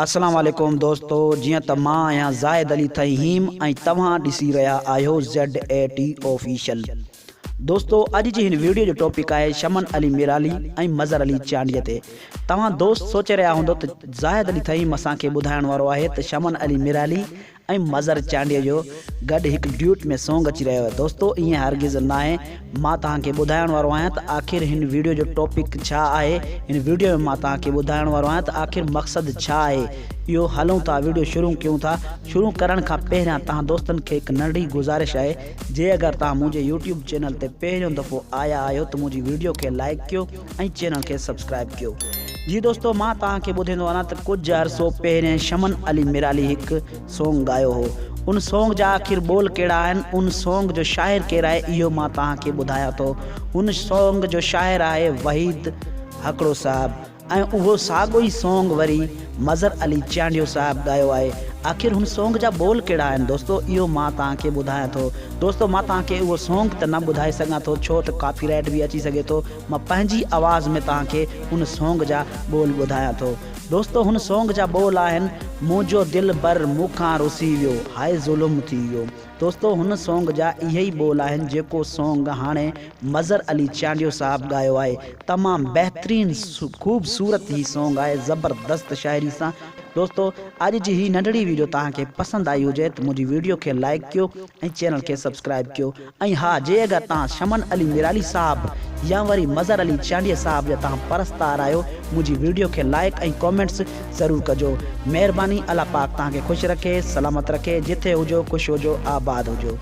अस्सलाम वालेकुम दोस्तों, जियां त मां आहियां ज़ाहिद अली तहीम ऐं तव्हां ॾिसी रहिया आहियो ZAT ऑफिशियल। दोस्तों अॼु जी हिन वीडियो जो टॉपिक आहे शमन अली मिराली ऐं मज़र अली चांडीअ ते। तव्हां दोस्त सोचे रहिया हूंदो त ज़ाहिद अली तहीम असांखे ॿुधाइण वारो आहे त शमन अली मिराली ऐं मज़र चांडीअ जो गॾु हिकु ड्यूट में सॉन्ग अची रहियो आहे। दोस्तों ईअं हरगिज़ न आहे। मां तव्हांखे ॿुधाइण वारो आहियां त आख़िर हिन वीडियो जो टॉपिक छा आहे। हिन वीडियो में मां तव्हांखे ॿुधाइण वारो आहियां त आख़िर मक़सदु छा आहे। इहो हलूं था, वीडियो शुरू कयूं था। शुरू करण खां पहिरियां तव्हां दोस्तनि खे हिकु नंढी गुज़ारिश आहे, जे अगरि तव्हां मुंहिंजे यूट्यूब चैनल ते पहिरियों दफ़ो आया आहियो त मुंहिंजी वीडियो खे लाइक कयो ऐं चैनल खे सब्सक्राइब कयो। जी दोस्तों, मां तव्हांखे ॿुधाईंदो वञा त कुझु अरसो पहिरियों शमन अली मिराली हिकु सॉन्ग ॻायो हो। उन सॉन्ग जा आख़िर बोल कहिड़ा आहिनि, उन सॉन्ग जो शाइर केरु आहे, इहो मां तव्हांखे ॿुधायां थो। उन सॉन्ग जो शाइर आहे वहीद हकड़ो साहब ऐं उहो साॻियो ई सॉन्ग वरी मज़र अली चांडियो साहब ॻायो आहे। आख़िर हुन सॉन्ग जा बोल कहिड़ा आहिनि दोस्तों, इहो मां तव्हांखे ॿुधायां थो। दोस्तों मां तव्हांखे उहो सॉन्ग त न ॿुधाए सघां थो, छो त कॉपीराइट बि अची सघे थो। मां पंहिंजी आवाज़ में तव्हांखे उन सॉन्ग जा बोल ॿुधायां थो। दोस्तों हुन सॉन्ग जा बोल आहिनि, मुंहिंजो दिलि बर मूंखां रुसी वियो, हाय ज़ुल्म थी वियो। दोस्तों हुन सॉन्ग जा इहे ई बोल आहिनि जेको सॉन्ग हाणे मज़र अली चांडियो साहब ॻायो आहे। तमामु बहितरीनु ख़ूबसूरत ही सॉन्ग आहे, ज़बरदस्त शाइरी सां। दोस्तों अॼु जी ही नंढड़ी वीडियो तव्हांखे पसंदि आई हुजे त मुंहिंजी वीडियो खे लाइक कयो ऐं चैनल खे सब्सक्राइब कयो। ऐं हा, जे अगरि तव्हां शमन अली मिराली साहब या वरी मज़र अली चांडिया साहब जा तव्हां परस्तार आहियो, मुंहिंजी वीडियो खे लाइक ऐं कॉमेंट्स ज़रूरु कजो। महिरबानी, अल्लाह पाक तव्हांखे ख़ुशि रखे, सलामत रखे। जिथे हुजो ख़ुशि हुजो, आबाद हुजो।